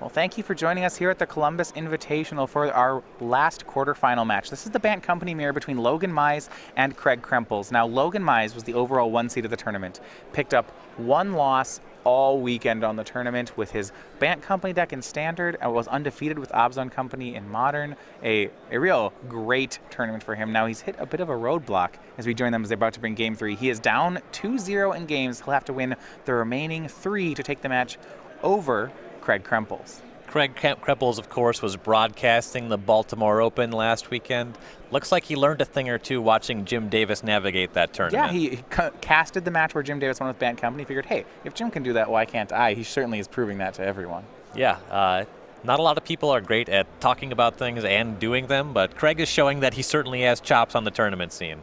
Well, thank you for joining us here at the Columbus Invitational for our last quarterfinal match. This is the Bant Company mirror between Logan Mize and Craig Krempels. Now, Logan Mize was the overall 1 seed of the tournament, picked up 1 loss all weekend on the tournament with his Bant Company deck in Standard, and was undefeated with Obzon Company in Modern. A real great tournament for him. Now he's hit a bit of a roadblock as we join them as they're about to bring Game 3. He is down 2-0 in games. He'll have to win the remaining 3 to take the match over Craig Krempels. Craig Krempels, of course, was broadcasting the Baltimore Open last weekend. Looks like he learned a thing or two watching Jim Davis navigate that tournament. Yeah, he casted the match where Jim Davis won with Bant Company. He figured, hey, if Jim can do that, why can't I? He certainly is proving that to everyone. Yeah, not a lot of people are great at talking about things and doing them, but Craig is showing that he certainly has chops on the tournament scene.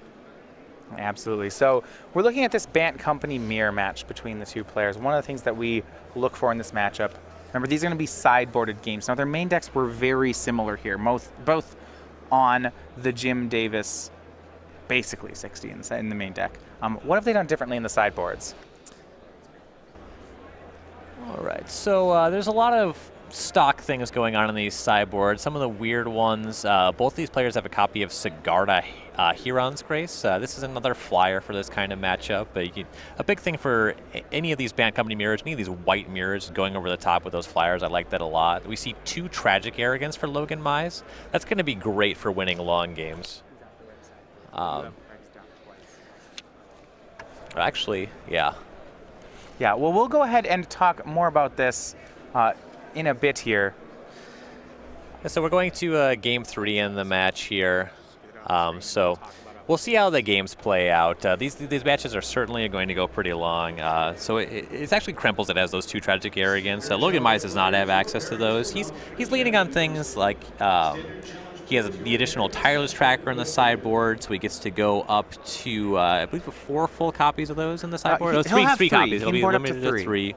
Absolutely. So we're looking at this Bant Company mirror match between the two players. One of the things that we look for in this matchup, remember, these are going to be sideboarded games. Now, their main decks were very similar here, both on the Jim Davis, basically 60 in the main deck. What have they done differently in the sideboards? All right, so there's a lot of stock things going on in these sideboards. Some of the weird ones, both these players have a copy of Sigarda Huron's Grace. This is another flyer for this kind of matchup. A big thing for any of these Bant Company mirrors, any of these white mirrors going over the top with those flyers, I like that a lot. We see 2 Tragic Arrogance for Logan Mize. That's going to be great for winning long games. Actually, yeah. Yeah, well, we'll go ahead and talk more about this in a bit here. So we're going to Game 3 in the match here. So we'll see how the games play out. These matches are certainly going to go pretty long. So it's actually Krempels that has those 2 Tragic Arrogance. Logan Mize does not have access to those. He's leaning on things like he has the additional Tireless Tracker in the sideboard, so he gets to go up to, I believe, 4 full copies of those in the sideboard. Three copies. It'll be limited to 3.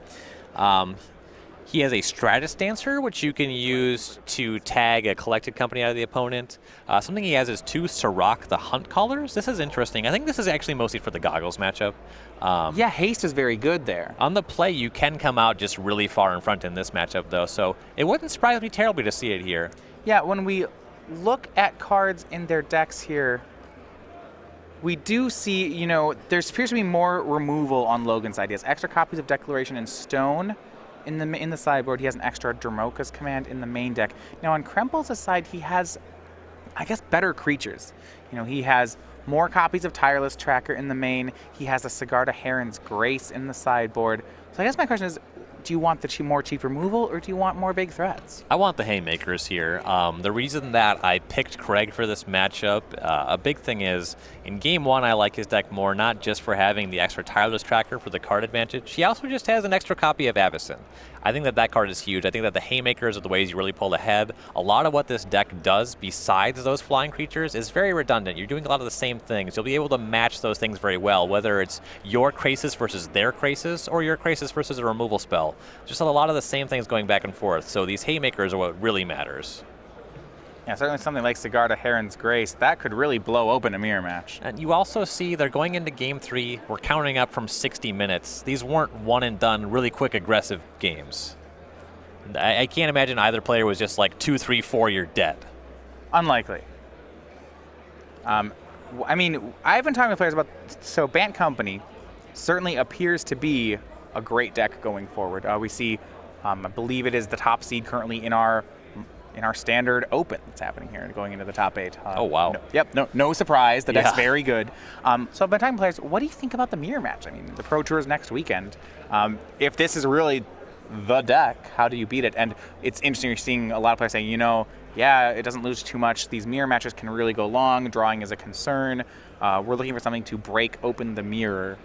He has a Stratus Dancer, which you can use to tag a collected company out of the opponent. Something he has is 2 Sirach the Hunt Callers. This is interesting. I think this is actually mostly for the Goggles matchup. Yeah, haste is very good there. On the play, you can come out just really far in front in this matchup, though, so it wouldn't surprise me terribly to see it here. Yeah, when we look at cards in their decks here, we do see, there appears to be more removal on Logan's side. He has extra copies of Declaration and Stone in the sideboard. He has an extra Dromoka's Command in the main deck. Now, on Krempels' side, he has, I guess, better creatures. He has more copies of Tireless Tracker in the main. He has a Sigarda Heron's Grace in the sideboard. So I guess my question is, do you want the more cheap removal, or do you want more big threats? I want the haymakers here. The reason that I picked Craig for this matchup, a big thing is, in Game 1, I like his deck more, not just for having the extra Tireless Tracker for the card advantage. He also just has an extra copy of Avacyn. I think that card is huge. I think that the haymakers are the ways you really pull ahead. A lot of what this deck does, besides those flying creatures, is very redundant. You're doing a lot of the same things. You'll be able to match those things very well, whether it's your Krasis versus their Krasis, or your Krasis versus a removal spell. Just a lot of the same things going back and forth. So these haymakers are what really matters. Yeah, certainly something like Sigarda Heron's Grace, that could really blow open a mirror match. And you also see they're going into Game 3. We're counting up from 60 minutes. These weren't one-and-done, really quick, aggressive games. I can't imagine either player was just like 2, 3, 4, you're dead. Unlikely. I mean, I've been talking with players about, so Bant Company certainly appears to be a great deck going forward. We see, I believe it is the top seed currently in our Standard Open that's happening here, going into the top 8. Oh, wow. No surprise. The deck's very good. So I've been talking to players, what do you think about the mirror match? I mean, the Pro Tour is next weekend. If this is really the deck, how do you beat it? And it's interesting, you're seeing a lot of players saying, yeah, it doesn't lose too much. These mirror matches can really go long. Drawing is a concern. We're looking for something to break open the mirror.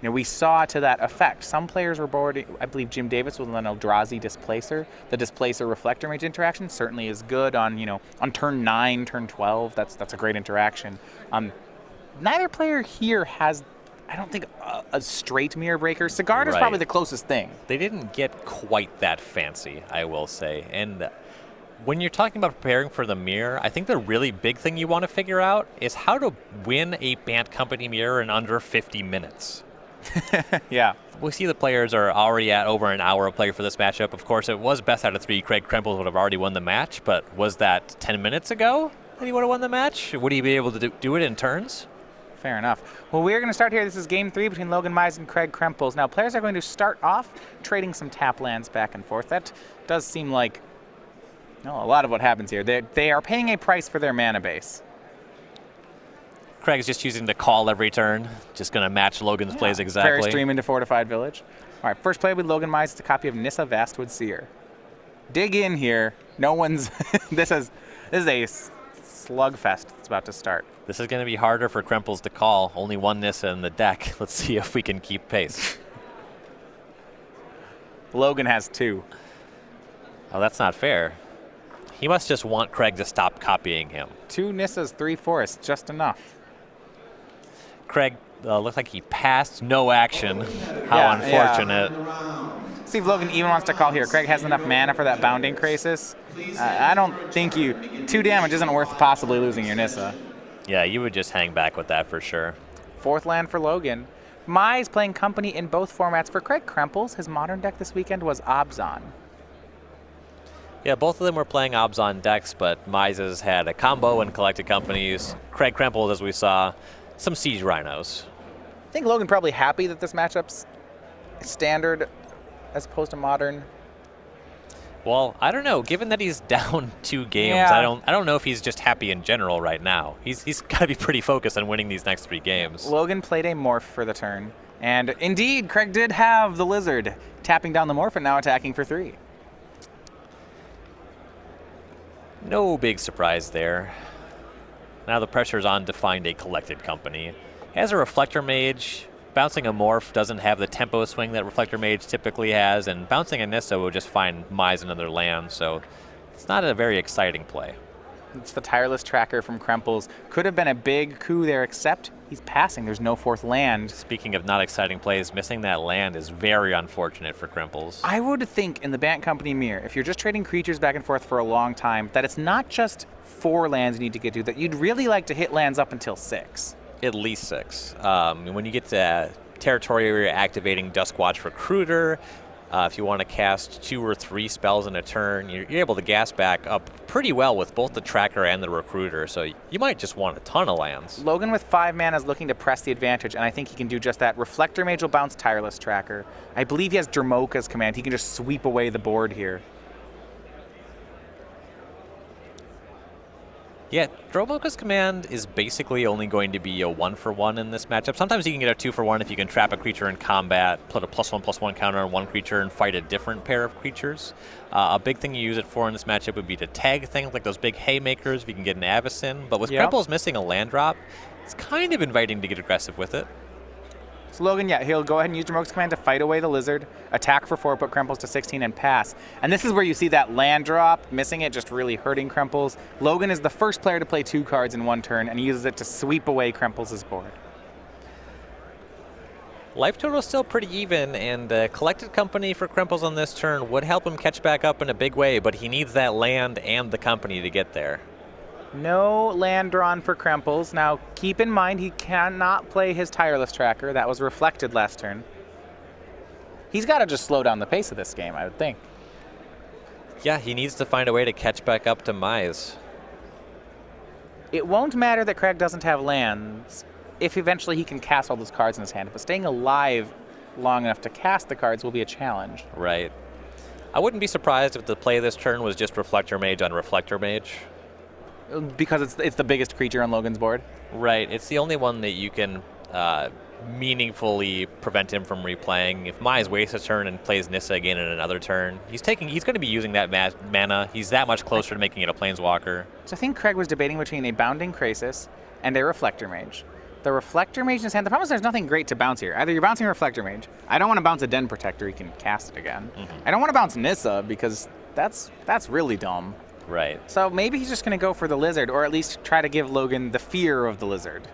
We saw to that effect. Some players were bored. I believe Jim Davis with an Eldrazi Displacer. The Displacer Reflector Mage interaction certainly is good on, on turn 9, turn 12. That's a great interaction. Neither player here has, I don't think, a straight mirror breaker. Sigarda is probably the closest thing. They didn't get quite that fancy, I will say. And when you're talking about preparing for the mirror, I think the really big thing you want to figure out is how to win a Bant Company mirror in under 50 minutes. Yeah. We see the players are already at over an hour of play for this matchup. Of course, it was best out of 3. Craig Krempels would have already won the match, but was that 10 minutes ago that he would have won the match? Would he be able to do it in turns? Fair enough. Well, we're going to start here. This is game 3 between Logan Mize and Craig Krempels. Now, players are going to start off trading some tap lands back and forth. That does seem like a lot of what happens here. They are paying a price for their mana base. Craig's just choosing to call every turn. Just going to match Logan's plays exactly. Prairie Stream into Fortified Village. All right, first play with Logan Mize is a copy of Nissa Vastwood Seer. Dig in here. No one's... this is a slugfest that's about to start. This is going to be harder for Krempels to call. Only one Nissa in the deck. Let's see if we can keep pace. Logan has 2. Oh, that's not fair. He must just want Craig to stop copying him. 2 Nissas, 3 Forests, just enough. Craig looks like he passed no action. How unfortunate. Yeah. See if Logan even wants to call here. Craig has enough mana for that Bounding Krasis. I don't think 2 damage isn't worth possibly losing your Nissa. Yeah, you would just hang back with that for sure. 4th land for Logan. Mize playing company in both formats. For Craig Krempels, his modern deck this weekend was Obzon. Yeah, both of them were playing Obzon decks, but Mize's had a combo and collected companies. Craig Krempels, as we saw, some Siege Rhinos. I think Logan probably happy that this matchup's standard as opposed to modern. Well, I don't know. Given that he's down 2 games, Yeah. I don't know if he's just happy in general right now. He's got to be pretty focused on winning these next 3 games. Logan played a Morph for the turn. And indeed, Craig did have the Lizard tapping down the Morph and now attacking for 3. No big surprise there. Now the pressure's on to find a collected company. As a Reflector Mage, bouncing a Morph doesn't have the tempo swing that Reflector Mage typically has, and bouncing a Nissa will just find Mize another land, so it's not a very exciting play. It's the Tireless Tracker from Krempels. Could have been a big coup there, except he's passing. There's no 4th land. Speaking of not exciting plays, missing that land is very unfortunate for Krempels. I would think in the Bant Company mirror, if you're just trading creatures back and forth for a long time, that it's not just 4 lands you need to get to, that you'd really like to hit lands up until 6. At least 6. When you get to territory where you're activating Duskwatch Recruiter, if you want to cast 2 or 3 spells in a turn, you're able to gas back up pretty well with both the Tracker and the Recruiter, so you might just want a ton of lands. Logan with 5 mana is looking to press the advantage, and I think he can do just that. Reflector Mage will bounce Tireless Tracker. I believe he has Dromoka's command. He can just sweep away the board here. Yeah, Dromoka's command is basically only going to be a 1-for-1 in this matchup. Sometimes you can get a 2-for-1 if you can trap a creature in combat, put a +1/+1 counter on one creature, and fight a different pair of creatures. A big thing you use it for in this matchup would be to tag things like those big haymakers if you can get an Avacyn. But with Krempels missing a land drop, it's kind of inviting to get aggressive with it. So Logan, he'll go ahead and use Dromoka's command to fight away the Lizard, attack for 4, put Krempels to 16, and pass. And this is where you see that land drop, missing it, just really hurting Krempels. Logan is the first player to play 2 cards in 1 turn, and he uses it to sweep away Krempels' board. Life total is still pretty even, and collected company for Krempels on this turn would help him catch back up in a big way, but he needs that land and the company to get there. No land drawn for Krempels. Now, keep in mind, he cannot play his Tireless Tracker. That was reflected last turn. He's got to just slow down the pace of this game, I would think. Yeah, he needs to find a way to catch back up to Mize. It won't matter that Craig doesn't have lands if eventually he can cast all those cards in his hand. But staying alive long enough to cast the cards will be a challenge. Right. I wouldn't be surprised if the play this turn was just Reflector Mage on Reflector Mage. Because it's the biggest creature on Logan's board? Right. It's the only one that you can meaningfully prevent him from replaying. If Mize wastes a turn and plays Nissa again in another turn, he's going to be using that mana. He's that much closer to making it a Planeswalker. So I think Craig was debating between a Bounding Krasis and a Reflector Mage. The Reflector Mage in his hand, the problem is there's nothing great to bounce here. Either you're bouncing a Reflector Mage. I don't want to bounce a Den Protector, he can cast it again. I don't want to bounce Nissa because that's really dumb. Right. So maybe he's just going to go for the Lizard, or at least try to give Logan the fear of the Lizard.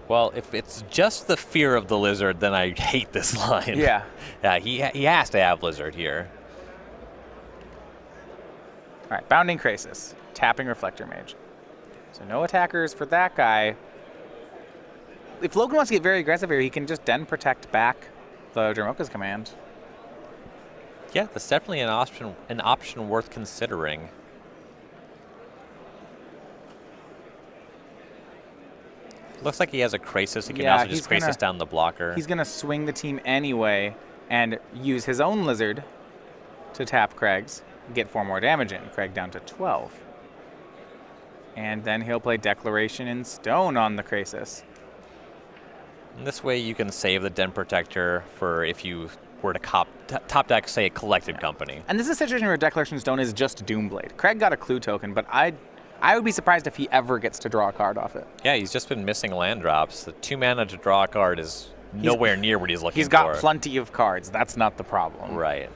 Well, if it's just the fear of the Lizard, then I hate this line. Yeah. He has to have Lizard here. All right, Bounding Krasis, tapping Reflector Mage. So no attackers for that guy. if Logan wants to get very aggressive here, he can just Den Protect back the Dromoka's command. Yeah, that's definitely an option worth considering. Looks like he has a Krasis. He can also just Krasis down the blocker. He's going to swing the team anyway and use his own Lizard to tap Craig's, get 4 more damage in. Craig down to 12. And then he'll play Declaration in Stone on the Krasis. And this way you can save the Den Protector for if you were to top deck, say, a Collected Company. And this is a situation where Declaration in Stone is just Doomblade. Craig got a Clue token, but I would be surprised if he ever gets to draw a card off it. Yeah, he's just been missing land drops. The 2 mana to draw a card is nowhere near what he's looking for. He's got plenty of cards. That's not the problem. Right.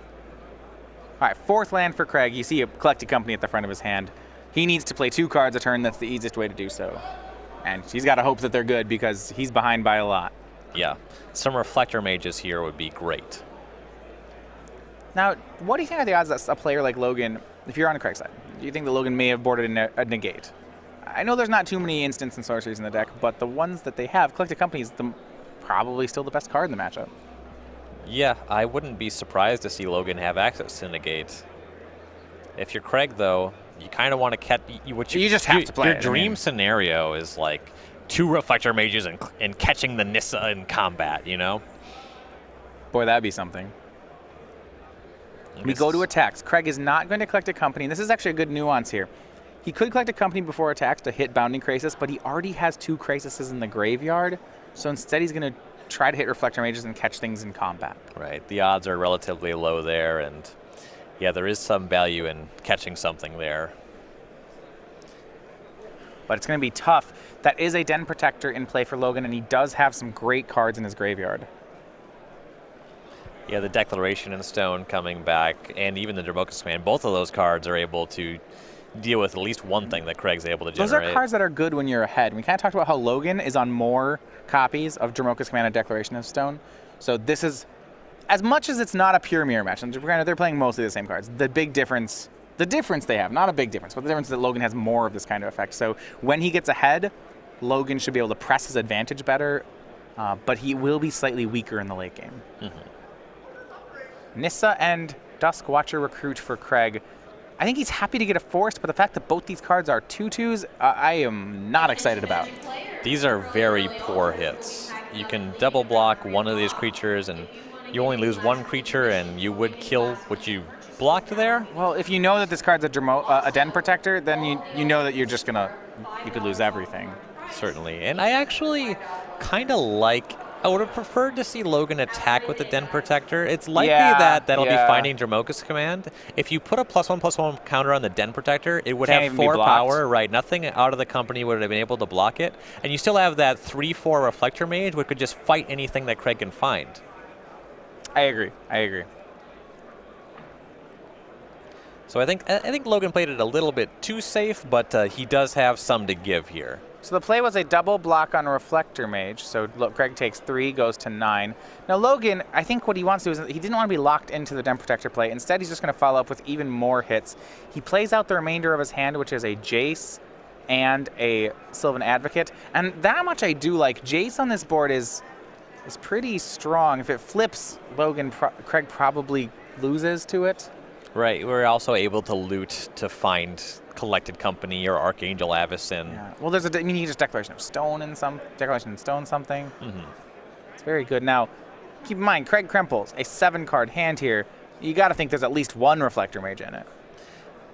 All right, 4th land for Craig. You see a Collected Company at the front of his hand. He needs to play 2 cards a turn. That's the easiest way to do so. And he's got to hope that they're good because he's behind by a lot. Yeah. Some Reflector Mages here would be great. Now, what do you think are the odds that a player like Logan, if you're on Craig's side, do you think that Logan may have boarded a negate? I know there's not too many instants and sorceries in the deck, but the ones that they have, Collected Company is probably still the best card in the matchup. Yeah, I wouldn't be surprised to see Logan have access to negate. If you're Craig, though, you kind of want to catch what you just have to play. Your dream scenario is like 2 Reflector Mages and catching the Nissa in combat, you know? Boy, that'd be something. We go to attacks. Craig is not going to collect a company. And this is actually a good nuance here. He could collect a company before attacks to hit Bounding Krasis, but he already has 2 Krasises in the graveyard. So instead he's going to try to hit Reflector Mages and catch things in combat. Right. The odds are relatively low there, and yeah, there is some value in catching something there. But it's going to be tough. That is a Den Protector in play for Logan, and he does have some great cards in his graveyard. Yeah, the Declaration in Stone coming back, and even the Dromoka's Command, both of those cards are able to deal with at least one thing that Craig's able to generate. Those are cards that are good when you're ahead. We kind of talked about how Logan is on more copies of Dromoka's Command and Declaration of Stone. So this is, as much as it's not a pure mirror match, and granted they're playing mostly the same cards, the difference they have, not a big difference, but the difference is that Logan has more of this kind of effect. So when he gets ahead, Logan should be able to press his advantage better, but he will be slightly weaker in the late game. Mm-hmm. Nissa and Duskwatcher recruit for Craig. I think he's happy to get a Forest, but the fact that both these cards are 2/2s, I am not excited about. These are very poor hits. You can double block one of these creatures, and you only lose 1 creature, and you would kill what you blocked there. Well, if you know that this card's a Den Protector, then you know that you could lose everything. Certainly, and I actually kind of like. I would have preferred to see Logan attack with the Den Protector. It's likely that'll be finding Dromoka's Command. If you put a +1/+1 counter on the Den Protector, it would have 4 power, right? Nothing out of the company would have been able to block it. And you still have that 3/4 Reflector Mage, which could just fight anything that Craig can find. I agree. So I think Logan played it a little bit too safe, but he does have some to give here. So the play was a double block on a Reflector Mage. So Craig takes 3, goes to 9. Now Logan, I think what he wants to do is he didn't want to be locked into the Den Protector play. Instead, he's just going to follow up with even more hits. He plays out the remainder of his hand, which is a Jace and a Sylvan Advocate. And that much I do like. Jace on this board is pretty strong. If it flips, Craig probably loses to it. Right. We're also able to loot to find Collected Company or Archangel Avacyn. Yeah. Well, you just Declaration in Stone something. Mm-hmm. It's very good. Now, keep in mind, Craig Krempels, a 7-card hand here. You got to think there's at least 1 Reflector Mage in it.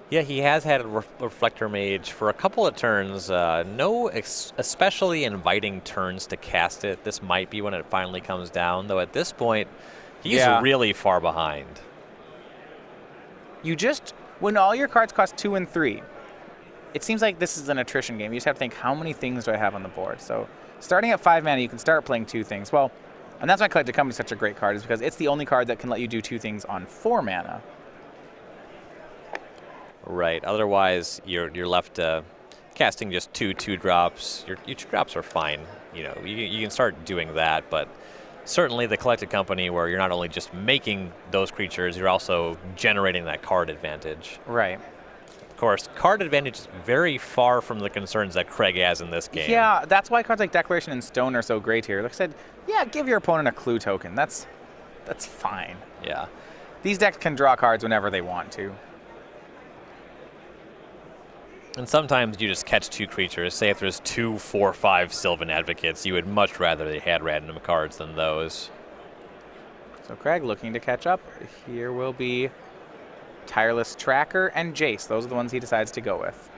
Yeah, he has had a Reflector Mage for a couple of turns. No especially inviting turns to cast it. This might be when it finally comes down, though at this point, he's really far behind. When all your cards cost 2 and 3, it seems like this is an attrition game. You just have to think, how many things do I have on the board? So starting at 5 mana, you can start playing 2 things. Well, and that's why Collected Company is such a great card, is because it's the only card that can let you do 2 things on 4 mana. Right. Otherwise, you're left casting just 2 2-drops. Your 2-drops are fine. You know, you can start doing that, but certainly the Collected Company, where you're not only just making those creatures, you're also generating that card advantage. Right. of course, card advantage is very far from the concerns that Craig has in this game. Yeah, that's why cards like Declaration and Stone are so great here. Like I said, yeah, give your opponent a clue token. That's fine. Yeah. These decks can draw cards whenever they want to. And sometimes you just catch 2 creatures. Say if there's 2, 4, 5 Sylvan Advocates, you would much rather they had random cards than those. So Craig looking to catch up. Here will be Tireless Tracker and Jace. Those are the ones he decides to go with.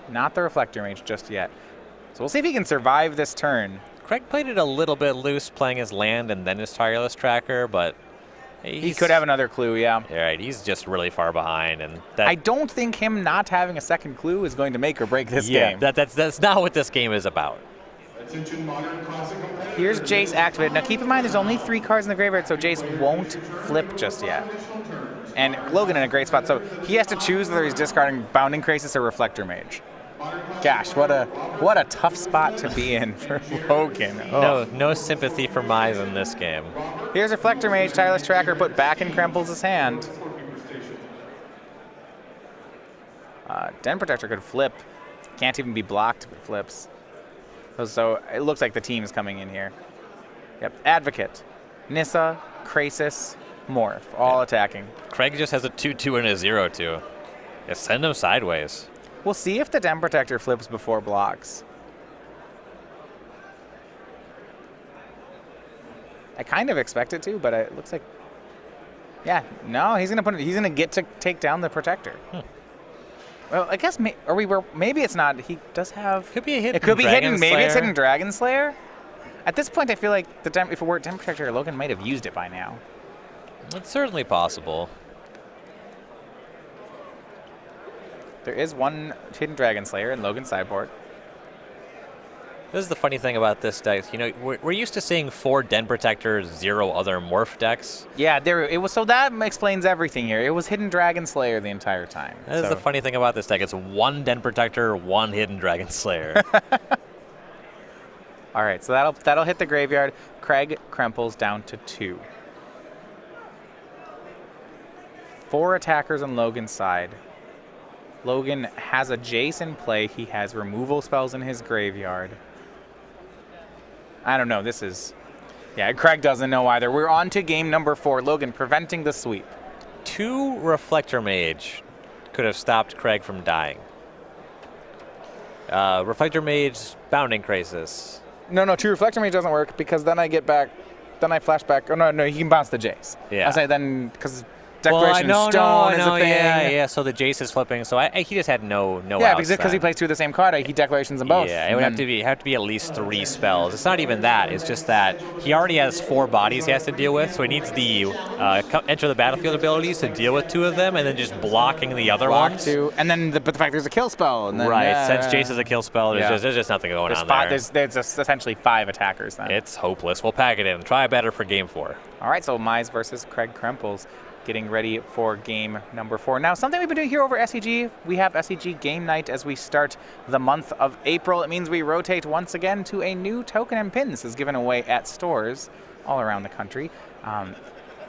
Not the Reflector Mage just yet. So we'll see if he can survive this turn. Craig played it a little bit loose, playing his land and then his Tireless Tracker, but he could have another clue, yeah. Right, he's just really far behind, and that, I don't think him not having a second clue is going to make or break this game. That's not what this game is about. Here's Jace activated. Now keep in mind there's only 3 cards in the graveyard, so Jace won't flip just yet. And Logan in a great spot, so he has to choose whether he's discarding Bounding Crisis or Reflector Mage. Gosh, what a tough spot to be in for Logan. Oh. No sympathy for Mize in this game. Here's Reflector Mage, Tireless Tracker put back in Krempels' hand. Den Protector could flip. Can't even be blocked if it flips. So it looks like the team is coming in here. Yep, Advocate, Nissa, Krasis, Morph, all attacking. Craig just has a 2/2 and a 0/2. Yeah, send him sideways. We'll see if the Den Protector flips before blocks. I kind of expect it to, but it looks like, yeah, no, he's gonna get to take down the Protector. Well, I guess maybe it's not. He does have. Could be a hidden. It could be hidden. Maybe it's Slayer. hidden Dragon Slayer. At this point, I feel like if it were Den Protector, Logan might have used it by now. It's certainly possible. There is one hidden Dragon Slayer in Logan's sideboard. This is the funny thing about this deck. You know, we're used to seeing 4 Den Protectors, 0 other Morph decks. Yeah, it was. So that explains everything here. It was hidden Dragon Slayer the entire time. That is the funny thing about this deck. It's 1 Den Protector, 1 hidden Dragon Slayer. All right, so that'll hit the graveyard. Craig Krempels down to 2. 4 attackers on Logan's side. Logan has a Jace in play. He has removal spells in his graveyard. I don't know. This is... Yeah, Craig doesn't know either. We're on to game number 4. Logan preventing the sweep. 2 Reflector Mage could have stopped Craig from dying. Reflector Mage, Bounding Crisis. No, 2 Reflector Mage doesn't work because then I get back... Then I flash back... Oh, no, he can bounce the Jace. Yeah. I say then... Because Declaration Stone is a thing. Yeah, so the Jace is flipping. So he just had no Yeah, outs because he plays 2 of the same card, he Declarations them both. Yeah, it would have to be at least 3 spells. It's not even that. It's just that he already has 4 bodies he has to deal with, so he needs the enter the battlefield abilities to deal with 2 of them, and then just blocking the other ones. 2, and then but the fact there's a kill spell. And then, right, since Jace is a kill spell, there's just nothing going on there. There's essentially 5 attackers then. It's hopeless. We'll pack it in. Try better for game 4. All right, so Mize versus Craig Krempels. Getting ready for game number 4. Now, something we've been doing here over SCG, we have SCG Game Night as we start the month of April. It means we rotate once again to a new token and pin. This is given away at stores all around the country.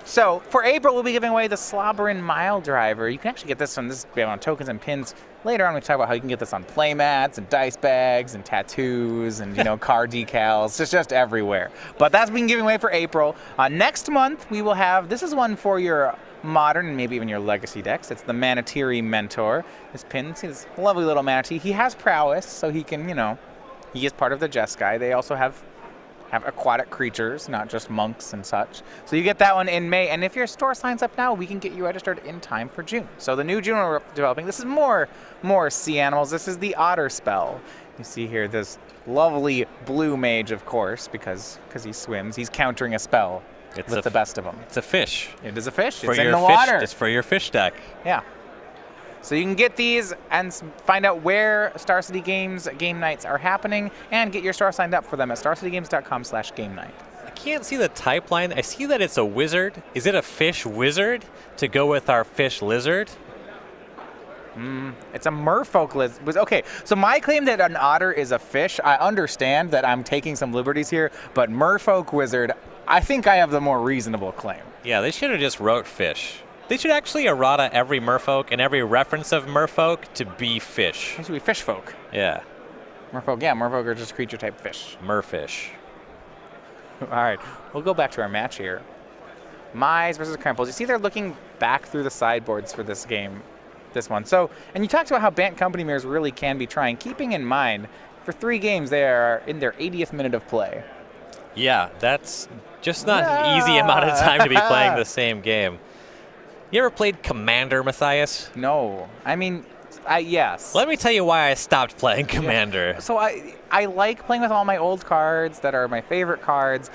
So for April, we'll be giving away the Slobberin Mile Driver. You can actually get this on tokens and pins. Later on, we talk about how you can get this on playmats and dice bags and tattoos and car decals. It's just everywhere. But that's being given away for April. Next month, we will have, this is one for your modern and maybe even your legacy decks. It's the Manatiri Mentor. This pin, see this lovely little manatee. He has prowess, so he can, he is part of the Jeskai. They also have aquatic creatures, not just monks and such. So you get that one in May, and if your store signs up now, we can get you registered in time for June. So the new June we're developing, this is more sea animals. This is the Otter spell. You see here this lovely blue mage, of course, because he swims. He's countering a spell with the best of them. It's a fish. It is a fish. It's in the water. It's for your fish deck. Yeah. So you can get these and find out where Star City Games game nights are happening and get your store signed up for them at starcitygames.com/game night. I can't see the type line. I see that it's a wizard. Is it a fish wizard to go with our fish lizard? It's a merfolk lizard. Okay, so my claim that an otter is a fish, I understand that I'm taking some liberties here, but merfolk wizard, I think I have the more reasonable claim. Yeah, they should have just wrote fish. They should actually errata every merfolk and every reference of merfolk to be fish. They should be fish folk. Yeah. Merfolk, yeah, merfolk are just creature type fish. Merfish. All right, we'll go back to our match here. Mize versus Krempels. You see they're looking back through the sideboards for this game, this one. So, and you talked about how Bant Company Mirrors really can be trying, keeping in mind, for 3 games, they are in their 80th minute of play. Yeah, that's just not an easy amount of time to be playing the same game. You ever played Commander, Matthias? No. I mean, yes. Let me tell you why I stopped playing Commander. Yeah. So I like playing with all my old cards that are my favorite cards.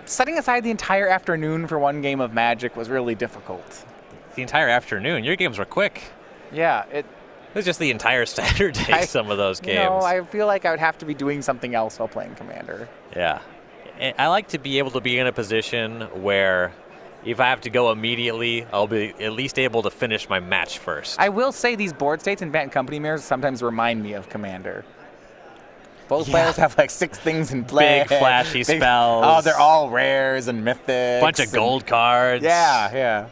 Setting aside the entire afternoon for one game of Magic was really difficult. The entire afternoon? Your games were quick. Yeah. It was just the entire Saturday, some of those games. No, I feel like I would have to be doing something else while playing Commander. Yeah. I like to be able to be in a position where if I have to go immediately, I'll be at least able to finish my match first. I will say these board states in Bant Company Mirrors sometimes remind me of Commander. Both players have like 6 things in play. Big flashy spells. Oh, they're all rares and mythics. Bunch of gold cards. Yeah.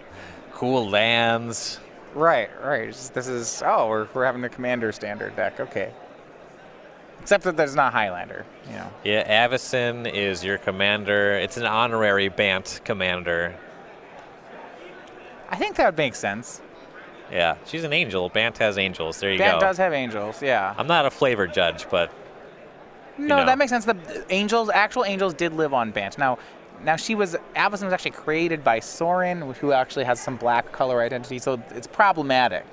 Cool lands. Right. This is, we're having a Commander standard deck. Okay. Except that there's not Highlander, you know. Yeah, Avacyn is your commander. It's an honorary Bant commander. I think that would make sense. Yeah, she's an angel. Bant has angels. There you go. Bant does have angels, yeah. I'm not a flavor judge, but No, that makes sense. The actual angels did live on Bant. Now Avacyn was actually created by Sorin, who actually has some black color identity, so it's problematic.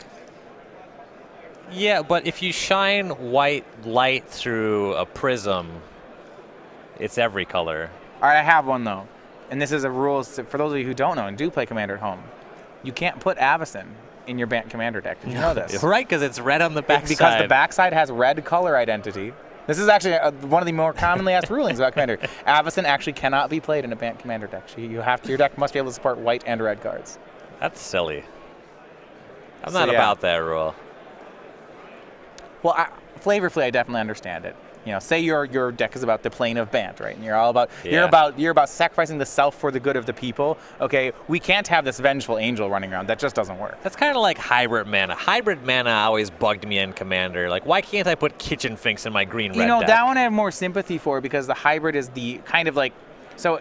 Yeah, but if you shine white light through a prism, it's every color. All right, I have one though, and this is a rule for those of you who don't know and do play Commander at home. You can't put Avacyn in your Bant Commander deck. Did you know this? Right, because it's red on the backside. Because the backside has red color identity. This is actually one of the more commonly asked rulings about Commander. Avacyn actually cannot be played in a Bant Commander deck. Your deck must be able to support white and red cards. That's silly. I'm not about that rule. Well, flavorfully, I definitely understand it. You know, say your deck is about the plane of Bant, right? And you're all about you're about sacrificing the self for the good of the people. Okay, we can't have this vengeful angel running around. That just doesn't work. That's kind of like hybrid mana. Hybrid mana always bugged me in Commander. Like, why can't I put Kitchen Finks in my green-red deck? That one I have more sympathy for because the hybrid is the kind of like, so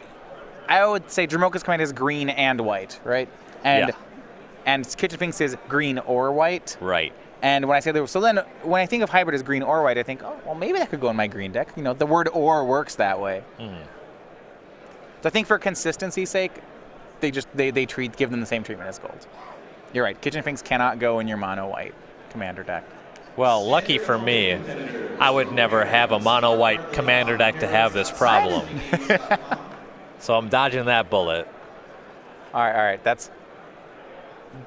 I would say Dromoka's Commander is green and white, right? And Kitchen Finks is green or white. Right. And when I say when I think of hybrid as green or white, I think, oh, well, maybe that could go in my green deck. The word "or" works that way. So I think for consistency's sake, they give them the same treatment as gold. You're right. Kitchen Finks cannot go in your mono white Commander deck. Well, lucky for me, I would never have a mono white Commander deck to have this problem. So I'm dodging that bullet. All right. That's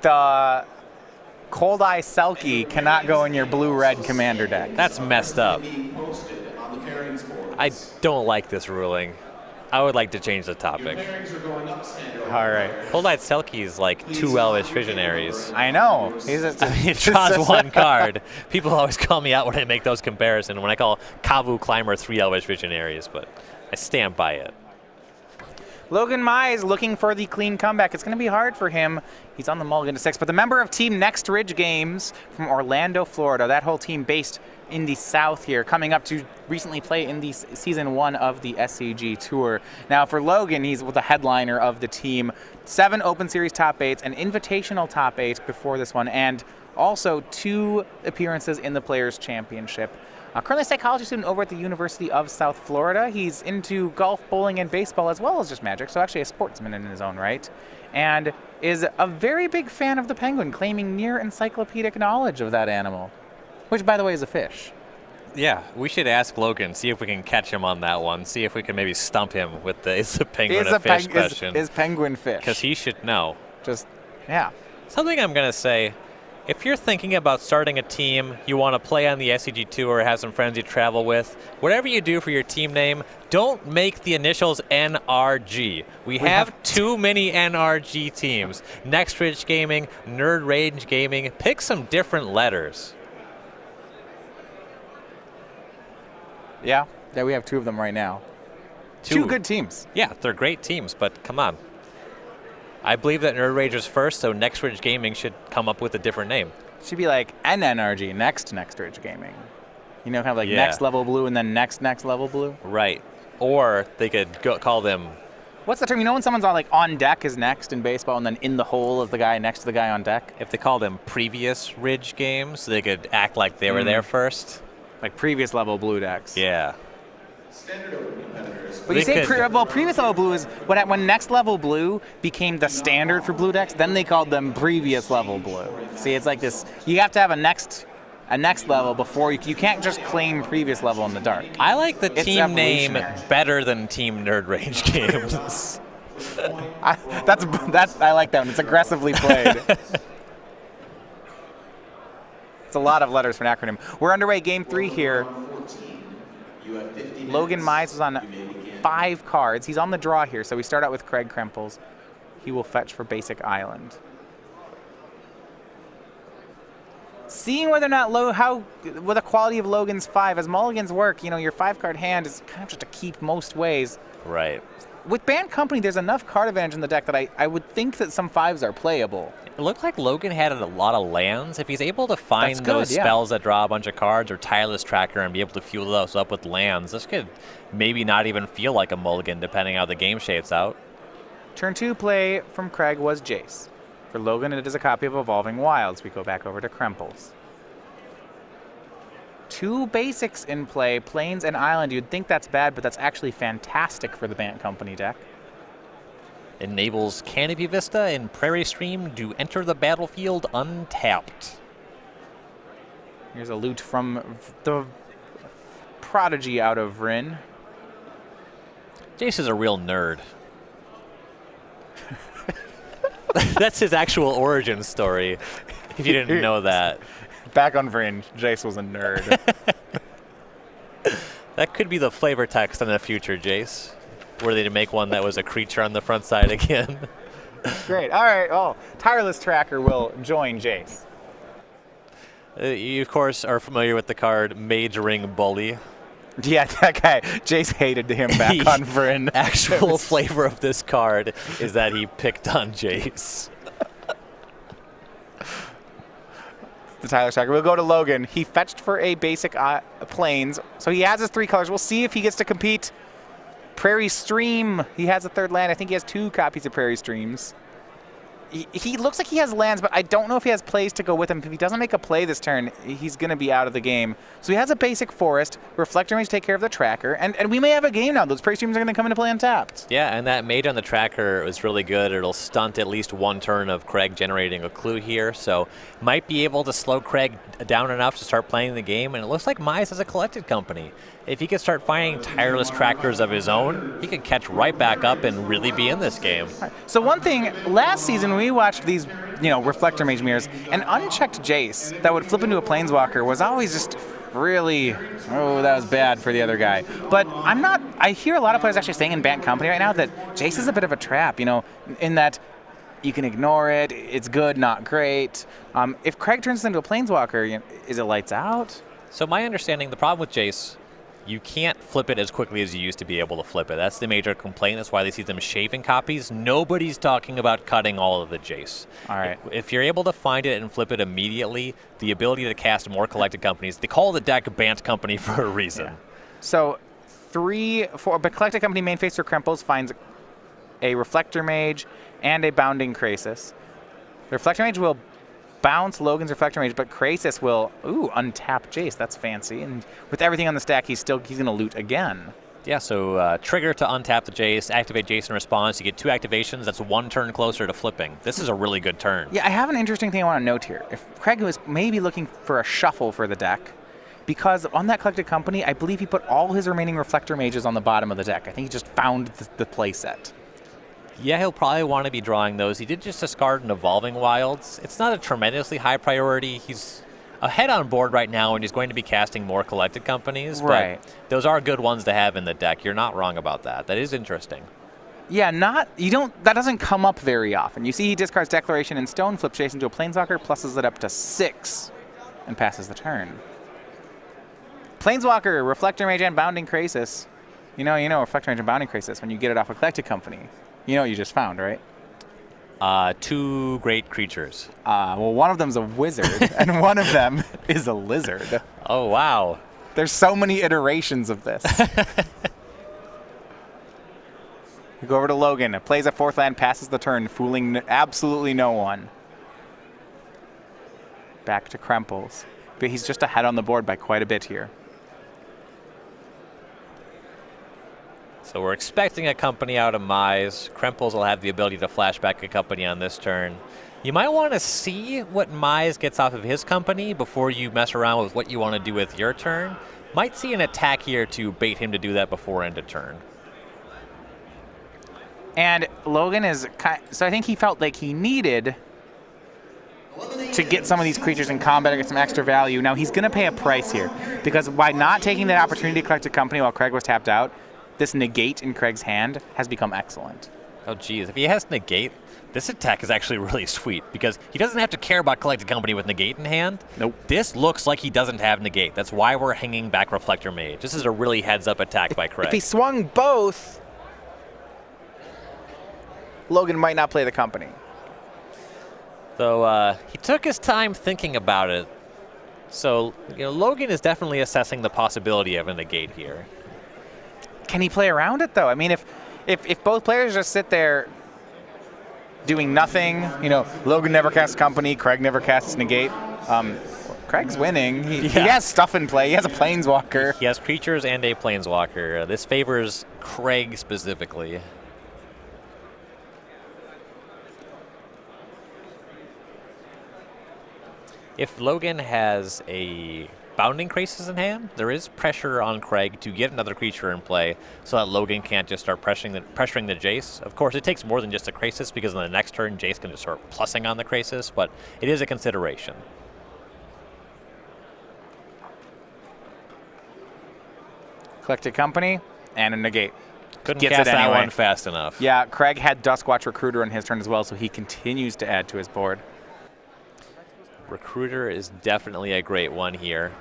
the Cold Eye Selkie cannot go in your blue-red Commander deck. That's messed up. I don't like this ruling. I would like to change the topic. All right. Cold Eye Selkie is like 2 Elvish Visionaries. I know. He draws 1 card. People always call me out when I make those comparisons, when I call Kavu Climber 3 Elvish Visionaries, but I stand by it. Logan Mize looking for the clean comeback. It's going to be hard for him. He's on the mulligan to 6. But the member of Team Next Ridge Games from Orlando, Florida, that whole team based in the South here, coming up to recently play in the Season 1 of the SCG Tour. Now for Logan, he's the headliner of the team. 7 Open Series top 8s, an Invitational top 8 before this one, and also 2 appearances in the Players' Championship. Currently a psychology student over at the University of South Florida. He's into golf, bowling, and baseball, as well as just Magic, so actually a sportsman in his own right, and is a very big fan of the penguin, claiming near encyclopedic knowledge of that animal, which, by the way, is a fish. Yeah, we should ask Logan, see if we can catch him on that one, see if we can maybe stump him with the is the penguin a fish question. Is penguin fish? Because he should know. Something I'm going to say, if you're thinking about starting a team, you want to play on the SCG Tour, have some friends you travel with, whatever you do for your team name, don't make the initials NRG. We have too many NRG teams. Next Ridge Gaming, Nerd Rage Gaming, pick some different letters. Yeah, we have 2 of them right now. 2 good teams. Yeah, they're great teams, but come on. I believe that Nerd Rage is first, so Next Ridge Gaming should come up with a different name. Should be like NNRG, Next Ridge Gaming. You know, kind of like Next Level Blue and then Next Level Blue. Right. Or they could call them. What's the term? You know when someone's on deck is next in baseball, and then in the hole is the guy next to the guy on deck? If they call them Previous Ridge games, they could act like they were there first. Like Previous Level Blue decks. Yeah. But you say Previous Level Blue is when Next Level Blue became the standard for blue decks, then they called them Previous Level Blue. See, it's like this. You have to have a next level before you can't just claim previous level in the dark. I like the team name better than Team Nerd Rage games. I like that one. It's aggressively played. It's a lot of letters for an acronym. We're underway game 3 here. Logan Mize was on 5 cards. He's on the draw here, so we start out with Craig Krempels. He will fetch for Basic Island. Seeing whether or not with the quality of Logan's 5, as mulligans work, your 5-card hand is kind of just a keep most ways. Right. With Band Company, there's enough card advantage in the deck that I would think that some 5s are playable. It looked like Logan had a lot of lands. If he's able to find those spells that draw a bunch of cards or Tireless Tracker and be able to fuel those up with lands, this could maybe not even feel like a mulligan depending how the game shapes out. Turn 2 play from Craig was Jace. For Logan, it is a copy of Evolving Wilds. We go back over to Krempels. 2 basics in play, Plains and Island. You'd think that's bad, but that's actually fantastic for the Bant Company deck. Enables Canopy Vista and Prairie Stream to enter the battlefield untapped. Here's a loot from the Prodigy out of Rin. Jace is a real nerd. That's his actual origin story, if you didn't know that. Back on Vryn, Jace was a nerd. That could be the flavor text in the future, Jace. Were they to make one that was a creature on the front side again? Great. All right. Oh, Tireless Tracker will join Jace. You, of course, are familiar with the card Mage Ring Bully. Yeah, that guy. Jace hated him back on Vryn. Actual flavor of this card is that he picked on Jace. The Tireless Tracker. We'll go to Logan. He fetched for a basic Plains, so he has his 3 colors. We'll see if he gets to compete. Prairie Stream. He has a 3rd land. I think he has 2 copies of Prairie Streams. He looks like he has lands, but I don't know if he has plays to go with him. If he doesn't make a play this turn, he's going to be out of the game. So he has a basic forest. Reflector Mage take care of the tracker, and we may have a game now. Those Prairie Streams are going to come into play untapped. Yeah, and that Mage on the tracker was really good. It'll stunt at least 1 turn of Craig generating a clue here, so might be able to slow Craig down enough to start playing the game, and it looks like Mize has a collected company. If he could start finding tireless trackers of his own, he could catch right back up and really be in this game. So one thing, last season we watched these, Reflector Mage mirrors, and unchecked Jace that would flip into a Planeswalker was always just really, that was bad for the other guy. But I hear a lot of players actually saying in Bant Company right now that Jace is a bit of a trap, in that you can ignore it, it's good, not great. If Craig turns into a Planeswalker, is it lights out? So my understanding, the problem with Jace, you can't flip it as quickly as you used to be able to flip it. That's the major complaint. That's why they see them shaving copies. Nobody's talking about cutting all of the Jace. All right. If you're able to find it and flip it immediately, the ability to cast more collected companies, they call the deck Bant Company for a reason. Yeah. So 4 but collected company main face for Krempels finds a Reflector Mage and a Bounding Krasis. The Reflector Mage will bounce Logan's Reflector Mage, but Krasis will, untap Jace. That's fancy. And with everything on the stack, he's going to loot again. Yeah, so trigger to untap the Jace, activate Jace in response. You get 2 activations. That's 1 turn closer to flipping. This is a really good turn. Yeah, I have an interesting thing I want to note here. If Craig was maybe looking for a shuffle for the deck, because on that collected company, I believe he put all his remaining Reflector Mages on the bottom of the deck. I think he just found the play set. Yeah, he'll probably want to be drawing those. He did just discard an Evolving Wilds. It's not a tremendously high priority. He's ahead on board right now, and he's going to be casting more collected companies. Right. But those are good ones to have in the deck. You're not wrong about that. That is interesting. Yeah, that doesn't come up very often. You see he discards Declaration and Stone, flips Jace into a Planeswalker, pluses it up to 6, and passes the turn. Planeswalker, Reflector Mage, and Bounding Krasis. Reflector Mage and Bounding Krasis when you get it off a collected company. You know what you just found, right? 2 great creatures. Well, one of them's a wizard, and one of them is a lizard. Oh, wow. There's so many iterations of this. We go over to Logan. Plays a 4th land, passes the turn, fooling absolutely no one. Back to Krempels. But he's just ahead on the board by quite a bit here. So we're expecting a company out of Mize. Krempels will have the ability to flash back a company on this turn. You might want to see what Mize gets off of his company before you mess around with what you want to do with your turn. Might see an attack here to bait him to do that before end of turn. And Logan is so I think he felt like he needed to get some of these creatures in combat or get some extra value. Now he's going to pay a price here because by not taking that opportunity to collect a company while Craig was tapped out, this negate in Craig's hand has become excellent. Oh geez, if he has negate, this attack is actually really sweet because he doesn't have to care about collecting company with negate in hand. Nope. This looks like he doesn't have negate. That's why we're hanging back Reflector Mage. This is a really heads-up attack by Craig. If he swung both, Logan might not play the company. So he took his time thinking about it. So Logan is definitely assessing the possibility of a negate here. Can he play around it though? I mean, if both players just sit there doing nothing, Logan never casts company, Craig never casts negate. Craig's winning. He has stuff in play. He has a planeswalker. He has creatures and a planeswalker. This favors Craig specifically. If Logan has a Bounding Crisis in hand, there is pressure on Craig to get another creature in play so that Logan can't just start pressuring the Jace. Of course, it takes more than just a Crisis because on the next turn, Jace can just start plussing on the Crisis, but it is a consideration. Collected company and a negate. Couldn't cast that one fast enough. Yeah, Craig had Duskwatch Recruiter on his turn as well, so he continues to add to his board. Recruiter is definitely a great one here.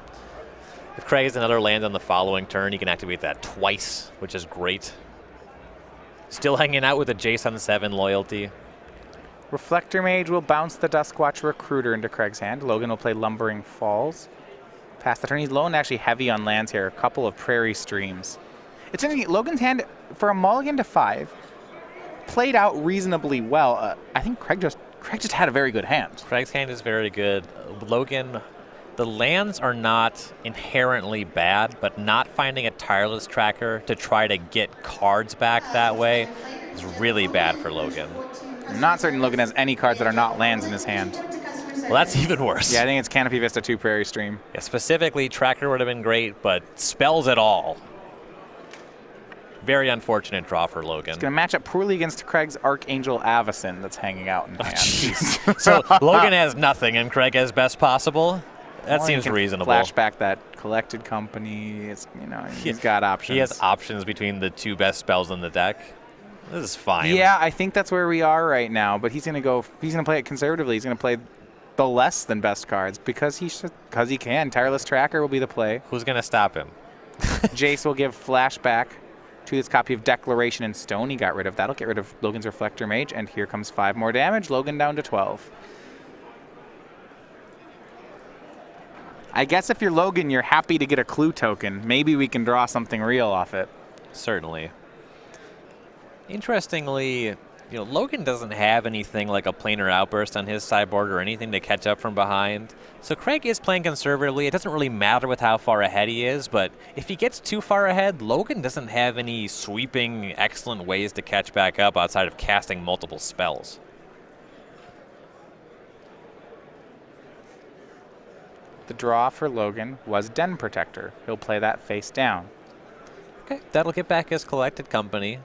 If Craig has another land on the following turn, he can activate that twice, which is great. Still hanging out with a Jace on 7 loyalty. Reflector Mage will bounce the Duskwatch Recruiter into Craig's hand. Logan will play Lumbering Falls. Pass the turn. He's low and actually heavy on lands here. A couple of Prairie Streams. It's interesting. Logan's hand, for a mulligan to 5, played out reasonably well. I think Craig just had a very good hand. Craig's hand is very good. Logan, the lands are not inherently bad, but not finding a Tireless Tracker to try to get cards back that way is really bad for Logan. I'm not certain Logan has any cards that are not lands in his hand. Well, that's even worse. Yeah, I think it's Canopy Vista 2 Prairie Stream. Yeah, specifically, Tracker would have been great, but spells at all. Very unfortunate draw for Logan. It's going to match up poorly against Craig's Archangel Avacyn that's hanging out in hand. So Logan has nothing and Craig has best possible? That seems reasonable. Flash back that collected company. It's, he's got options. He has options between the 2 best spells in the deck. This is fine. Yeah, I think that's where we are right now, but he's going to play it conservatively. He's going to play the less than best cards because he can. Tireless Tracker will be the play. Who's going to stop him? Jace will give flashback to this copy of Declaration in Stone. He got rid of that. That'll get rid of Logan's Reflector Mage, and here comes 5 more damage. Logan down to 12. I guess if you're Logan, you're happy to get a clue token. Maybe we can draw something real off it. Certainly. Interestingly, Logan doesn't have anything like a Planar Outburst on his sideboard or anything to catch up from behind. So Craig is playing conservatively. It doesn't really matter with how far ahead he is, but if he gets too far ahead, Logan doesn't have any sweeping, excellent ways to catch back up outside of casting multiple spells. The draw for Logan was Den Protector. He'll play that face down. Okay, that'll get back his collected company.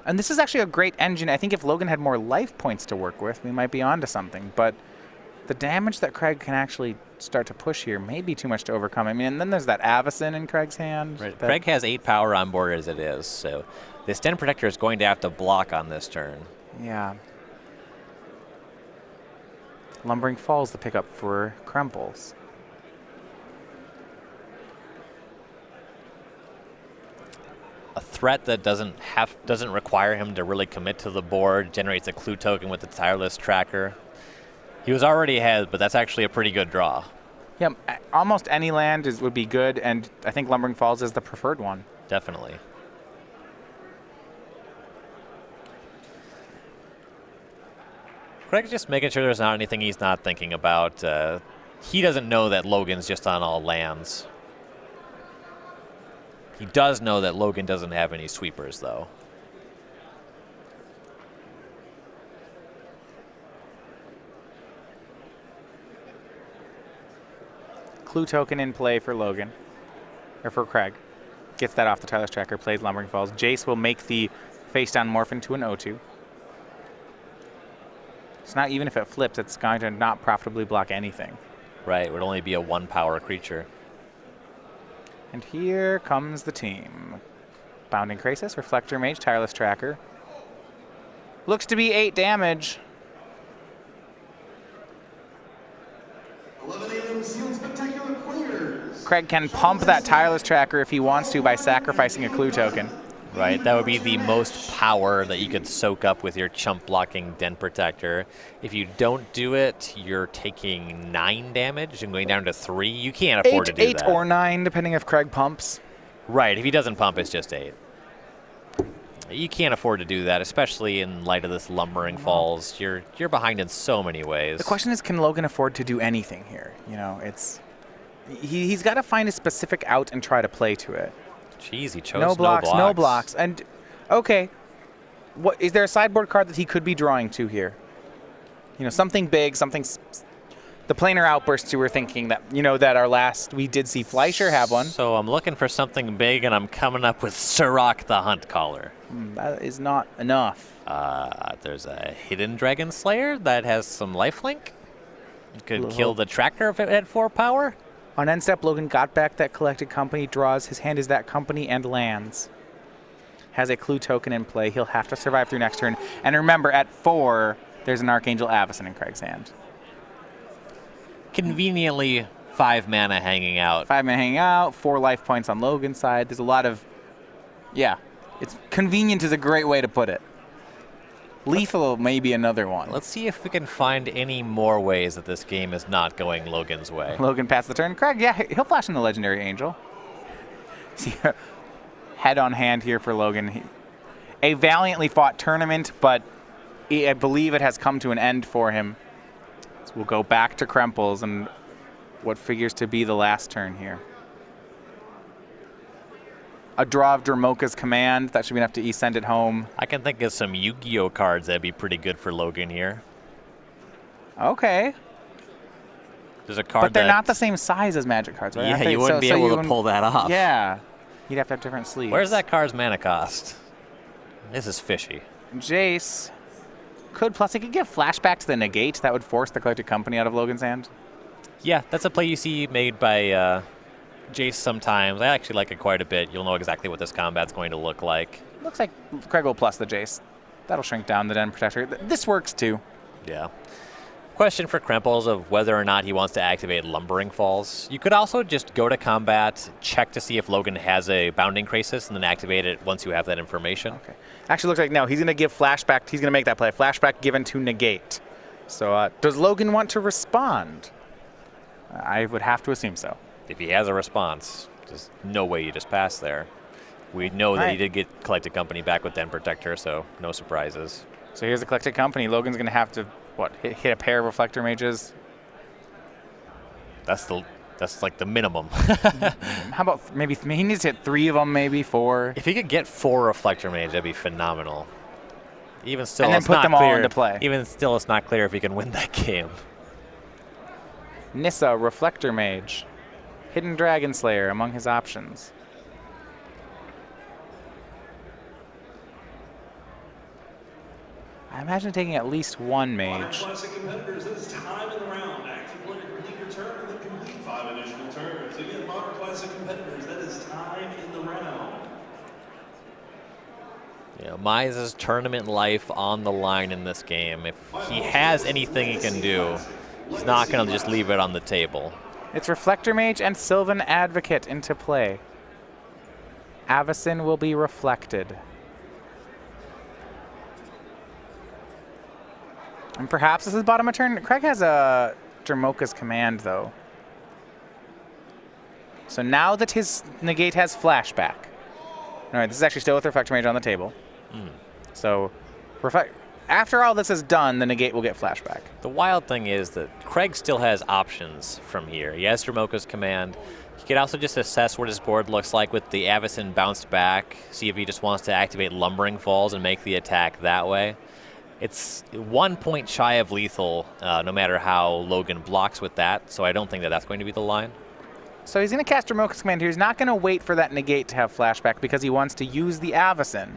And this is actually a great engine. I think if Logan had more life points to work with, we might be onto something. But the damage that Craig can actually start to push here may be too much to overcome. I mean, and then there's that Avacyn in Craig's hand. Right. Craig has 8 power on board as it is, so this Den Protector is going to have to block on this turn. Yeah. Lumbering Falls the pickup for Krempels. A threat that doesn't require him to really commit to the board, generates a clue token with the tireless tracker. He was already ahead, but that's actually a pretty good draw. Yeah, almost any land would be good, and I think Lumbering Falls is the preferred one. Definitely. Craig's just making sure there's not anything he's not thinking about. He doesn't know that Logan's just on all lands. He does know that Logan doesn't have any sweepers, though. Clue token in play for Logan, or for Craig. Gets that off the tireless tracker, plays Lumbering Falls. Jace will make the face down morph into an O2. So now even if it flips, it's going to not profitably block anything. Right, it would only be a 1-power creature. And here comes the team. Bounding Krasis, Reflector Mage, Tireless Tracker. Looks to be 8 damage. 11 a.m. Sealed Spectacular Players. Craig can pump that Tireless Tracker if he wants to by sacrificing a clue token. Right, that would be the most power that you could soak up with your chump blocking Den Protector. If you don't do it, you're taking 9 damage and going down to 3. You can't afford to do that. 8 or 9, depending if Craig pumps. Right, if he doesn't pump, it's just 8. You can't afford to do that, especially in light of this Lumbering Falls. You're behind in so many ways. The question is, can Logan afford to do anything here? You know, he's got to find a specific out and try to play to it. Jeez, he chose no blocks. And, okay, what is there a sideboard card that he could be drawing to here? You know, something big, something... The planar outbursts you were thinking that, you know, that our last, we did see Fleischer have one. So I'm looking for something big, and I'm coming up with Sirach the Hunt Caller. That is not enough. There's a Hidden Dragon Slayer that has some lifelink. You could kill the tracker if it had 4 power. On end step, Logan got back that collected company, draws. His hand is that company and lands. Has a clue token in play. He'll have to survive through next turn. And remember, at 4, there's an Archangel Avacyn in Craig's hand. Conveniently, 5 mana hanging out. 5 mana hanging out, 4 life points on Logan's side. There's a lot of, yeah. It's convenient is a great way to put it. Lethal may be another one. Let's see if we can find any more ways that this game is not going Logan's way. Logan passed the turn. Craig, yeah, he'll flash in the Legendary Angel. See, head on hand here for Logan. A valiantly fought tournament, but I believe it has come to an end for him. So we'll go back to Krempels and what figures to be the last turn here. A draw of Dramoka's Command. That should be enough to send it home. I can think of some Yu-Gi-Oh cards that'd be pretty good for Logan here. Okay. There's a card but they're not the same size as Magic cards, right? Yeah, you wouldn't be able to pull that off. Yeah. You'd have to have different sleeves. Where's that card's mana cost? This is fishy. Jace could, plus he could give flashback to the negate. That would force the collected company out of Logan's hand. Yeah, that's a play you see made by Jace sometimes. I actually like it quite a bit. You'll know exactly what this combat's going to look like. Looks like Craig will plus the Jace. That'll shrink down the Den Protector. This works too. Yeah. Question for Krempels of whether or not he wants to activate Lumbering Falls. You could also just go to combat, check to see if Logan has a Bounding Krasis, and then activate it once you have that information. Okay. Actually, looks like no. He's going to give flashback. He's going to make that play. Flashback given to negate. So does Logan want to respond? I would have to assume so. If he has a response, there's no way you just pass there. We know that he did get Collected Company back with Den Protector, so no surprises. So here's the Collected Company. Logan's going to have to, what, hit a pair of Reflector Mages? That's like the minimum. How about maybe he needs to hit 3 of them, maybe 4. If he could get 4 Reflector Mage, that'd be phenomenal. Even still, and then it's put not them clear. all into play. Even still, it's not clear if he can win that game. Nissa, Reflector Mage, Hidden Dragon Slayer among his options. I imagine taking at least 1 mage. Classic competitors, it's time in the round. Active player complete your turn and then complete 5 additional turns. Again, Modern Classic competitors, that is time in the round. You know, Mize's tournament life on the line in this game. If he has anything he can do, he's not going to just leave it on the table. It's Reflector Mage and Sylvan Advocate into play. Avacyn will be reflected. And perhaps this is bottom of turn. Craig has a Dromoka's Command, though. So now that his negate has flashback. All right, this is actually still with Reflector Mage on the table. So after all this is done, the negate will get flashback. The wild thing is that Craig still has options from here. He has Dromoka's Command. He could also just assess what his board looks like with the Avacyn bounced back, see if he just wants to activate Lumbering Falls and make the attack that way. It's 1 point shy of lethal, no matter how Logan blocks with that, so I don't think that that's going to be the line. So he's going to cast Dromoka's Command here. He's not going to wait for that negate to have flashback because he wants to use the Avacyn.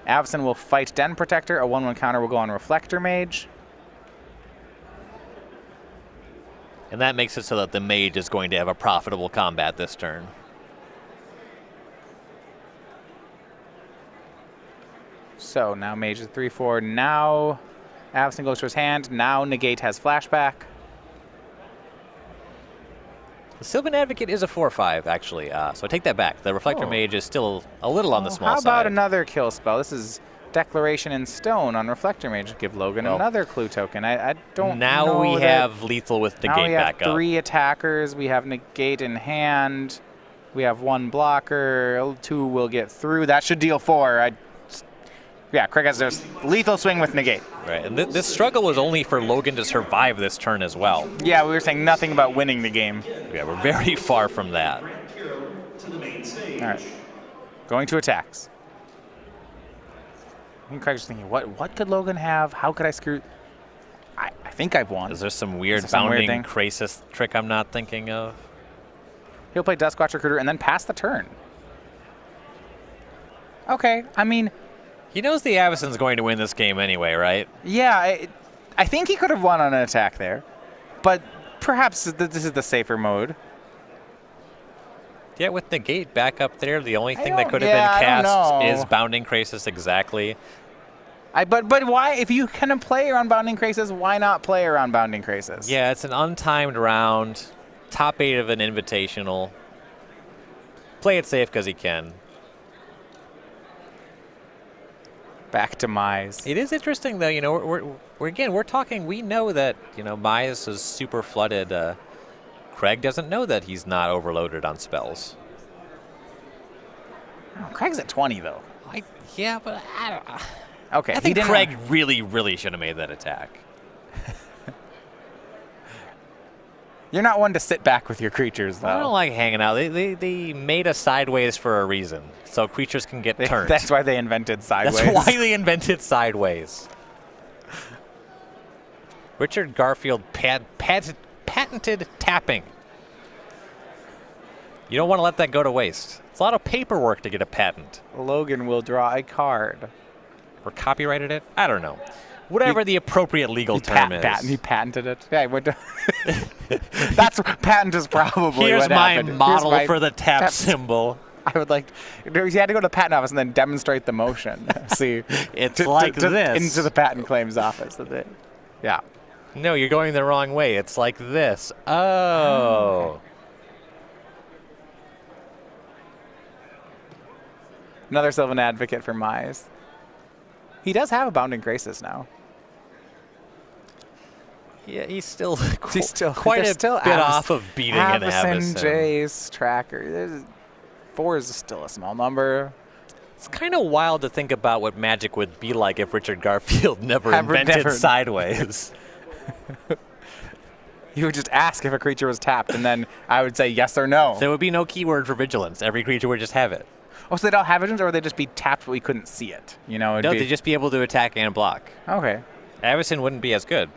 Avacyn will fight Den Protector. A 1/1 counter will go on Reflector Mage. And that makes it so that the Mage is going to have a profitable combat this turn. So now Mage is 3/4. Now Avacyn goes to his hand. Now negate has flashback. The Sylvan Advocate is a 4/5, actually, so I take that back. The Reflector Mage is still a little on the small side. How about another kill spell? This is Declaration in Stone on Reflector Mage. Give Logan another clue token. I don't know. Now we have lethal with negate now we have back up. 3 attackers. We have negate in hand. We have 1 blocker. 2 will get through. That should deal 4. Yeah, Craig has this lethal swing with negate. Right, and this struggle was only for Logan to survive this turn as well. Yeah, we were saying nothing about winning the game. Yeah, we're very far from that. All right, going to attacks. I think Craig's thinking, what could Logan have? How could I screw? I think I've won. Is there some weird bounding Krasis trick I'm not thinking of? He'll play Duskwatch Recruiter and then pass the turn. Okay, I mean, he knows the Avacyn's going to win this game anyway, right? Yeah, I think he could have won on an attack there, but perhaps this is the safer mode. Yeah, with negate back up there, the only thing that could have been cast is Bounding Krasis exactly. But why, if you can play around Bounding Krasis, why not play around Bounding Krasis? Yeah, it's an untimed round, top 8 of an invitational. Play it safe because he can. Back to Mize. It is interesting, though. You know, we're talking. We know that Mize is super flooded. Craig doesn't know that he's not overloaded on spells. Oh, Craig's at 20 though. Yeah, but I don't. Okay, I think Craig really should have made that attack. You're not one to sit back with your creatures, though. I don't like hanging out. They made us sideways for a reason, so creatures can get turned. That's why they invented sideways. That's why they invented sideways. Richard Garfield patented tapping. You don't want to let that go to waste. It's a lot of paperwork to get a patent. Logan will draw a card. Or copyrighted it? I don't know. Whatever the appropriate legal term is. He patented it. Yeah, that's patent is probably Here's what my happened. model for the tap symbol. I would like. He had to go to the patent office and then demonstrate the motion. See, it's like this into the patent claims office. Yeah. No, you're going the wrong way. It's like this. Oh. Another Sylvan Advocate for Mize. He does have a Bounding Krasis now. Yeah, he's still quite a bit off of beating an Avacyn. Jace, Tracker. 4 is still a small number. It's kind of wild to think about what Magic would be like if Richard Garfield never invented sideways. You would just ask if a creature was tapped, and then I would say yes or no. There would be no keyword for vigilance. Every creature would just have it. Oh, so they'd all have vigilance, or would they just be tapped but we couldn't see it? No, they'd just be able to attack and block. Okay. Avacyn wouldn't be as good.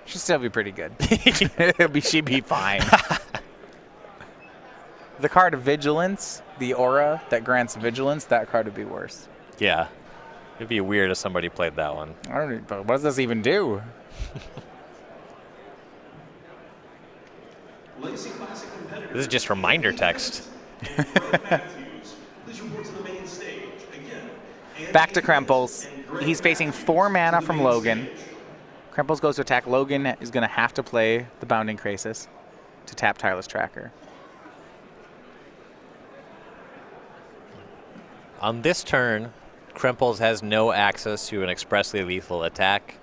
She'd still be pretty good. She'd be fine. The card of Vigilance, the aura that grants Vigilance, that card would be worse. Yeah. It'd be weird if somebody played that one. I don't know, but what does this even do? This is just reminder text. Back to Krempels. He's facing 4 mana from Logan. Krempels goes to attack. Logan is going to have to play the Bounding Krasis to tap Tireless Tracker. On this turn, Krempels has no access to an expressly lethal attack.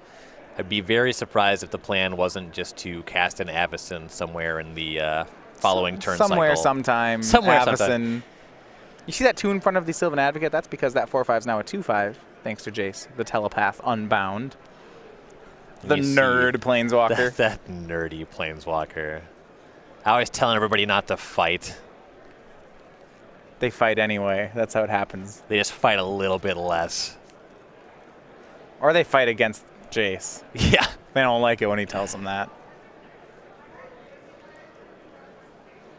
I'd be very surprised if the plan wasn't just to cast an Avacyn somewhere in the following turn somewhere, cycle. sometime. Somewhere, Avacyn. sometime. You see that 2 in front of the Sylvan Advocate? That's because that 4/5 is now a 2/5, thanks to Jace, the telepath, unbound. The You see nerd planeswalker. That nerdy planeswalker. Always telling everybody not to fight. They fight anyway. That's how it happens. They just fight a little bit less. Or they fight against Jace. Yeah. They don't like it when he tells them that.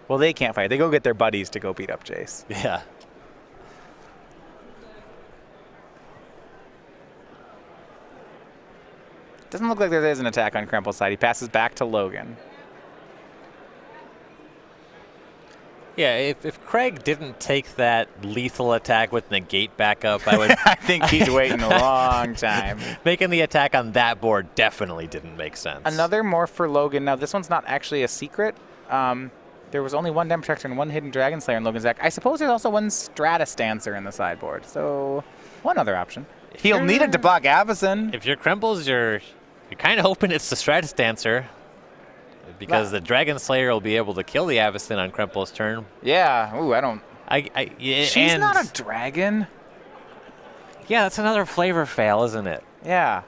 Well, they can't fight. They go get their buddies to go beat up Jace. Yeah. Doesn't look like there is an attack on Krempel's side. He passes back to Logan. Yeah, if Craig didn't take that lethal attack with negate backup, I would... I think he's waiting a long time. Making the attack on that board definitely didn't make sense. Another morph for Logan. Now, this one's not actually a secret. There was only one Den Protector and one Hidden Dragon Slayer in Logan's deck. I suppose there's also one Stratus Dancer in the sideboard. So, one other option. He'll need it to block Avacyn. If you're Krempels, you're kind of hoping it's the Stratus Dancer. Because the Dragon Slayer will be able to kill the Avacyn on Krempel's turn. Yeah. Ooh, I don't... Yeah, She's not a dragon. Yeah, that's another flavor fail, isn't it? Yeah.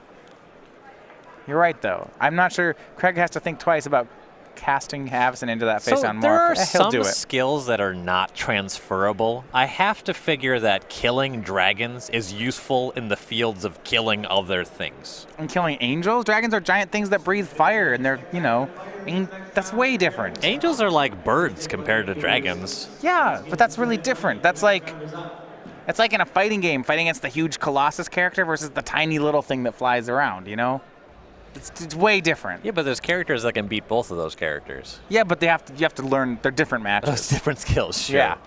You're right, though. I'm not sure. Craig has to think twice about casting Avacyn into that face-down morph. There are He'll some do it. skills that are not transferable. I have to figure that killing dragons is useful in the fields of killing other things. And killing angels? Dragons are giant things that breathe fire, and they're, you know, that's way different. Angels are like birds compared to dragons. Yeah, but that's really different. That's like in a fighting game, fighting against the huge Colossus character versus the tiny little thing that flies around, you know? It's way different. Yeah, but there's characters that can beat both of those characters. Yeah, but you have to learn they're different matches. Those different skills, sure. Yeah.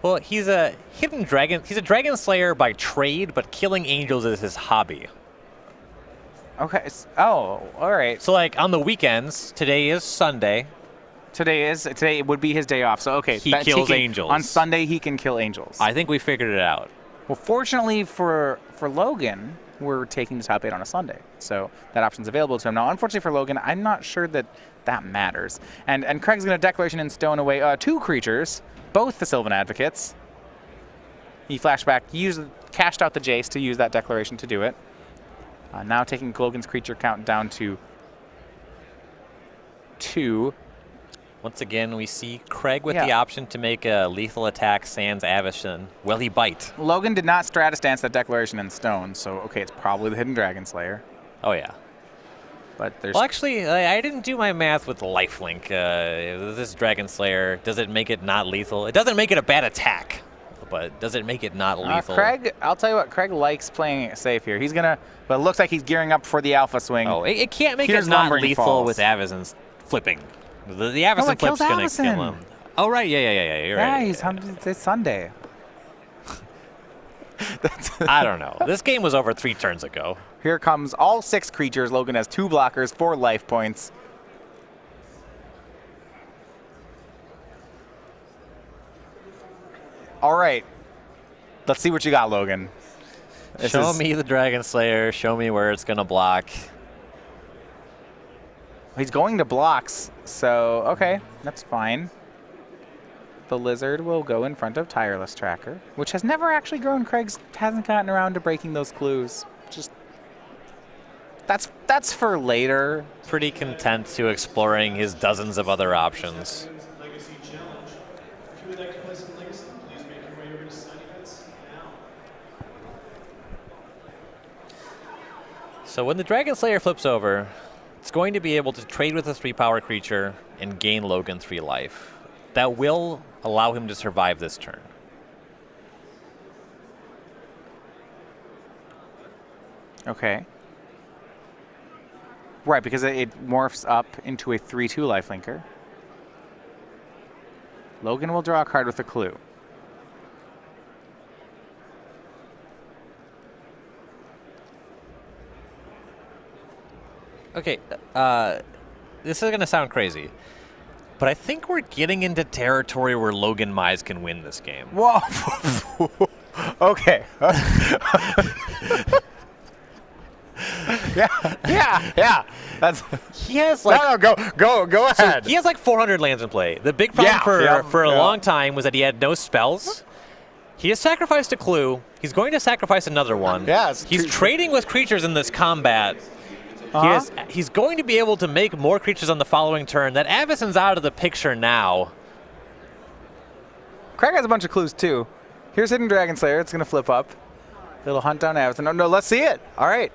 Well, he's a hidden dragon. He's a dragon slayer by trade, but killing angels is his hobby. Okay. Oh, all right. So, like, on the weekends, today is Sunday. Today would be his day off. So, okay. He kills angels. On Sunday, he can kill angels. I think we figured it out. Well, fortunately for Logan, we're taking the top 8 on a Sunday. So that option's available to him. Now, unfortunately for Logan, I'm not sure that matters. And Craig's going to Declaration in Stone away 2 creatures, both the Sylvan Advocates. He flashback, cashed out the Jace to use that Declaration to do it. Now taking Logan's creature count down to 2. Once again, we see Craig with the option to make a lethal attack sans Avacyn. Will he bite? Logan did not Stratus Dance that Declaration in Stone, so okay, it's probably the Hidden Dragon Slayer. Oh, yeah. But there's... Well, actually, I didn't do my math with lifelink. This Dragon Slayer, does it make it not lethal? It doesn't make it a bad attack, but does it make it not lethal? Craig, I'll tell you what, Craig likes playing it safe here. He's going to, but it looks like he's gearing up for the Alpha Swing. Oh, it can't make Here's it not Lumbering lethal Falls. with Avacyn's flipping. The Avacyn flip's going to kill him. Oh, right, yeah, you're right. Yeah, it's Sunday. I don't know. This game was over 3 turns ago. Here comes all 6 creatures. Logan has 2 blockers, 4 life points. All right. Let's see what you got, Logan. Show me the Dragon Slayer. Show me where it's going to block. He's going to blocks, so okay, that's fine. The Lizard will go in front of Tireless Tracker, which has never actually grown. Craig's hasn't gotten around to breaking those clues. Just that's for later. Pretty content to exploring his dozens of other options. Legacy Challenge. If you would like to play some Legacy, please make your way over to Sign Events now. So when the Dragon Slayer flips over, it's going to be able to trade with a 3-power creature and gain Logan 3 life. That will allow him to survive this turn. Okay. Right, because it morphs up into a 3/2 lifelinker. Logan will draw a card with a clue. Okay, this is going to sound crazy. But I think we're getting into territory where Logan Mize can win this game. Whoa. Okay. Yeah. That's. He has like No, go ahead. he has like 400 lands in play. The big problem for a long time was that he had no spells. He has sacrificed a clue. He's going to sacrifice another one. Yes. He's trading with creatures in this combat. He's going to be able to make more creatures on the following turn. That Avison's out of the picture now. Craig has a bunch of clues too. Here's Hidden Dragon Slayer. It's going to flip up. Little hunt down Avison. No, let's see it. All right.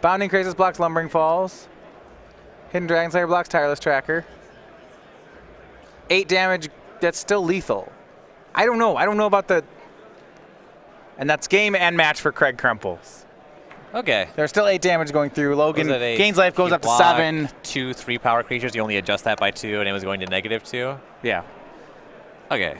Bounding Krasis blocks Lumbering Falls. Hidden Dragon Slayer blocks Tireless Tracker. 8 damage. That's still lethal. I don't know. I don't know about the. And that's game and match for Craig Krempels. Okay. There's still 8 damage going through. Logan gains life, goes you up to block 7. 2 3-power creatures. You only adjust that by 2, and it was going to -2. Yeah. Okay.